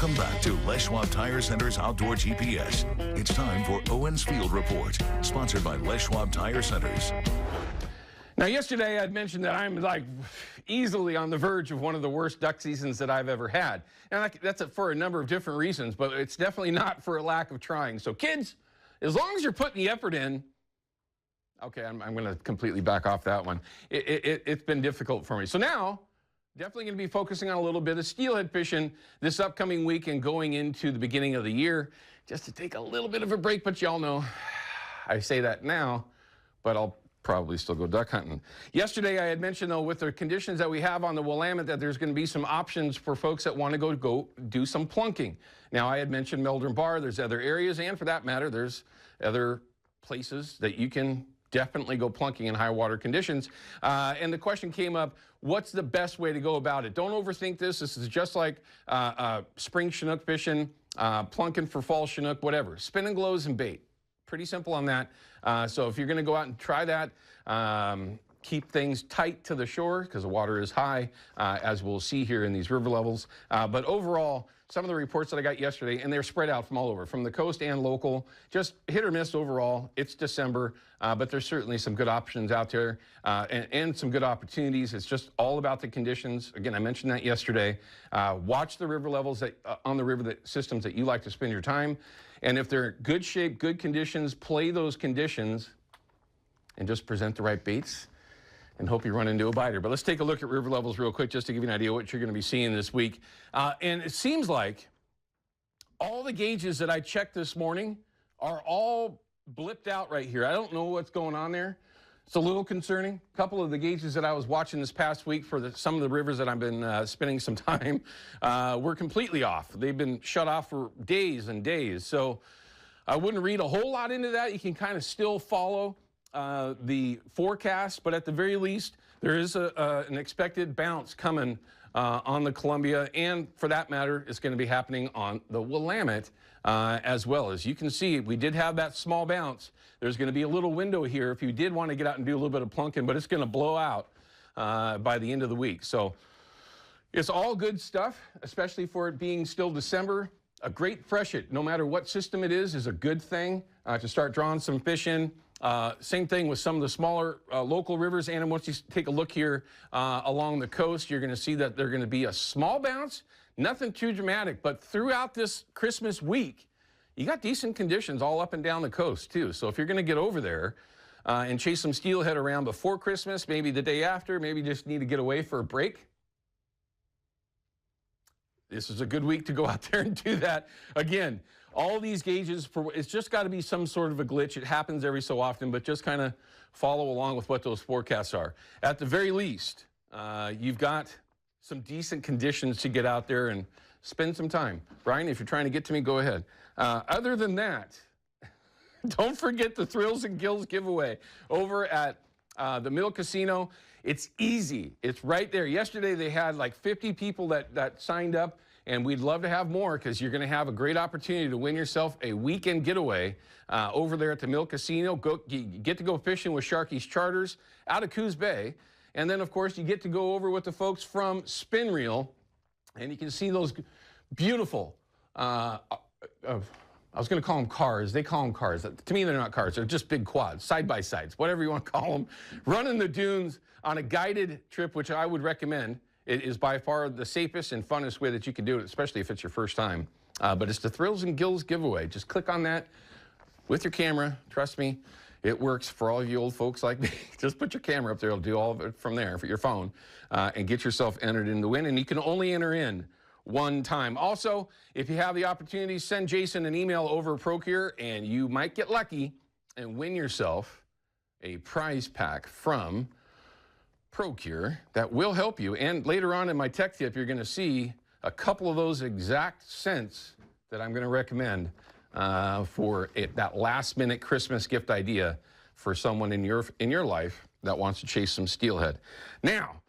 Welcome back to Les Schwab Tire Center's Outdoor GPS. It's time for Owin's Field Report, sponsored by Les Schwab Tire Centers. Now, yesterday I'd mentioned that I'm like easily on the verge of one of the worst duck seasons that I've ever had. And that's for a number of different reasons, but it's definitely not for a lack of trying. So kids, as long as you're putting the effort in, okay, I'm going to completely back off that one. It's been difficult for me. So now, definitely going to be focusing on a little bit of steelhead fishing this upcoming week and going into the beginning of the year, just to take a little bit of a break. But y'all know, I say that now, but I'll probably still go duck hunting. Yesterday, I had mentioned, though, with the conditions that we have on the Willamette, that there's going to be some options for folks that want to go do some plunking. Now, I had mentioned Meldrum Bar. There's other areas, and for that matter, there's other places that you can definitely go plunking in high water conditions. And the question came up, what's the best way to go about it? Don't overthink this. This is just like spring Chinook fishing, plunking for fall Chinook, whatever. Spinning glows and bait. Pretty simple on that. So if you're going to go out and try that, keep things tight to the shore because the water is high, as we'll see here in these river levels. But overall, some of the reports that I got yesterday, and they're spread out from all over, from the coast and local, just hit or miss overall. It's December, but there's certainly some good options out there and some good opportunities. It's just all about the conditions. Again, I mentioned that yesterday. Watch the river levels that, on the river systems that you like to spend your time. And if they're good shape, good conditions, play those conditions and just present the right baits and hope you run into a biter. But let's take a look at river levels real quick just to give you an idea what you're going to be seeing this week. And it seems like all the gauges that I checked this morning are all blipped out right here. I don't know what's going on there. It's a little concerning. A couple of the gauges that I was watching this past week for some of the rivers that I've been spending some time were completely off. They've been shut off for days and days. So I wouldn't read a whole lot into that. You can kind of still follow the forecast, but at the very least, there is an expected bounce coming on the Columbia, and for that matter, it's going to be happening on the Willamette as well. As you can see, we did have that small bounce. There's going to be a little window here if you did want to get out and do a little bit of plunking, but it's going to blow out by the end of the week. So it's all good stuff, especially for it being still December. A great freshet, no matter what system it is a good thing to start drawing some fish in. Same thing with some of the smaller local rivers. And once you take a look here along the coast, you're going to see that they're going to be a small bounce, nothing too dramatic. But throughout this Christmas week, you got decent conditions all up and down the coast, too. So if you're going to get over there and chase some steelhead around before Christmas, maybe the day after, maybe just need to get away for a break, this is a good week to go out there and do that. Again, all these gauges, it's just got to be some sort of a glitch. It happens every so often, but just kind of follow along with what those forecasts are. At the very least, you've got some decent conditions to get out there and spend some time. Brian, if you're trying to get to me, go ahead. Other than that, don't forget the Thrills and Gills giveaway over at the Mill Casino. It's easy. It's right there. Yesterday, they had like 50 people that signed up, and we'd love to have more because you're going to have a great opportunity to win yourself a weekend getaway over there at the Mill Casino. You get to go fishing with Sharky's Charters out of Coos Bay. And then, of course, you get to go over with the folks from Spin Reel, and you can see those beautiful, I was going to call them cars. They call them cars. To me, they're not cars. They're just big quads, side-by-sides, whatever you want to call them, running the dunes on a guided trip, which I would recommend. It is by far the safest and funnest way that you can do it, especially if it's your first time. But it's the Thrills and Gills giveaway. Just click on that with your camera. Trust me, it works for all you old folks like me. Just put your camera up there. It'll do all of it from there for your phone and get yourself entered in the win. And you can only enter in one time. Also, if you have the opportunity, send Jason an email over Procure, and you might get lucky and win yourself a prize pack from Procure that will help you. And later on in my tech tip, you're going to see a couple of those exact scents that I'm going to recommend for that last-minute Christmas gift idea for someone in your life that wants to chase some steelhead. Now,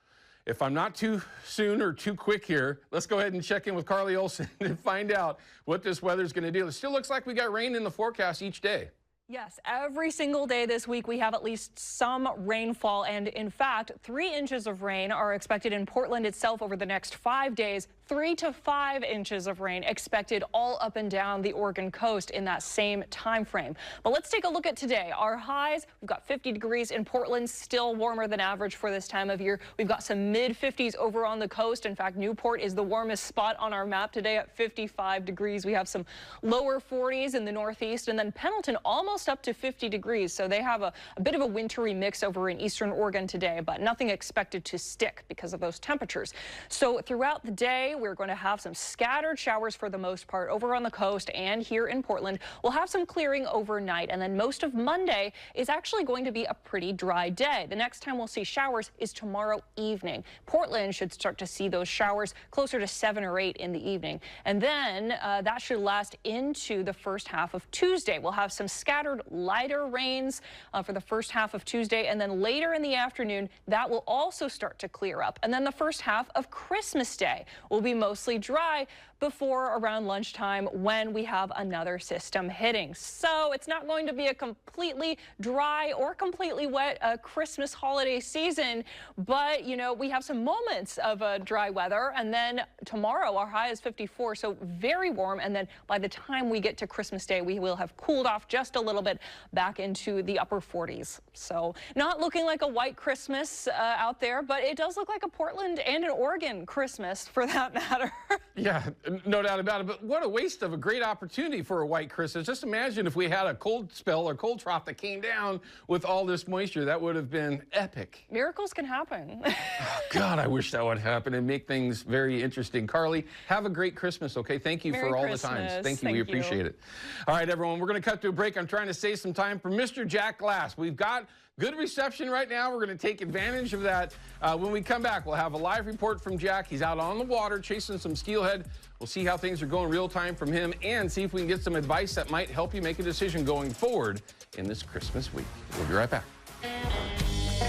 if I'm not too soon or too quick here, let's go ahead and check in with Carly Olson and find out what this weather's going to do. It still looks like we got rain in the forecast each day. Yes, every single day this week we have at least some rainfall, and in fact 3 inches of rain are expected in Portland itself over the next 5 days. 3 to 5 inches of rain expected all up and down the Oregon coast in that same time frame. But let's take a look at today. Our highs, we've got 50 degrees in Portland, still warmer than average for this time of year. We've got some mid-50s over on the coast. In fact, Newport is the warmest spot on our map today at 55 degrees. We have some lower 40s in the northeast, and then Pendleton almost up to 50 degrees. So they have a bit of a wintry mix over in eastern Oregon today, but nothing expected to stick because of those temperatures. So throughout the day, we're going to have some scattered showers for the most part over on the coast and here in Portland. We'll have some clearing overnight, and then most of Monday is actually going to be a pretty dry day. The next time we'll see showers is tomorrow evening. Portland should start to see those showers closer to 7 or 8 in the evening, and then that should last into the first half of Tuesday. We'll have some scattered lighter rains for the first half of Tuesday, and then later in the afternoon that will also start to clear up, and then the first half of Christmas Day will be mostly dry before around lunchtime when we have another system hitting. So it's not going to be a completely dry or completely wet Christmas holiday season, but you know, we have some moments of dry weather, and then tomorrow our high is 54, so very warm, and then by the time we get to Christmas Day we will have cooled off just a little bit back into the upper 40s. So not looking like a white Christmas out there, but it does look like a Portland and an Oregon Christmas for that matter. Yeah, no doubt about it. But what a waste of a great opportunity for a white Christmas. Just imagine if we had a cold spell or cold trough that came down with all this moisture. That would have been epic. Miracles can happen. Oh, God, I wish that would happen and make things very interesting. Carly, have a great Christmas, okay? Thank you for all the times. Thank you. We appreciate it. All right, everyone, we're going to cut to a break. I'm trying to save some time for Mr. Jack Glass. We've got good reception right now. We're going to take advantage of that. When we come back, we'll have a live report from Jack. He's out on the water chasing some steelhead. We'll see how things are going real time from him and see if we can get some advice that might help you make a decision going forward in this Christmas week. We'll be right back.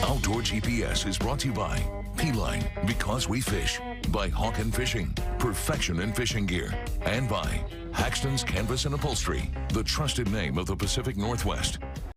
Outdoor GPS is brought to you by P-Line, because we fish, by Hawken Fishing, perfection in fishing gear, and by Haxton's Canvas and Upholstery, the trusted name of the Pacific Northwest.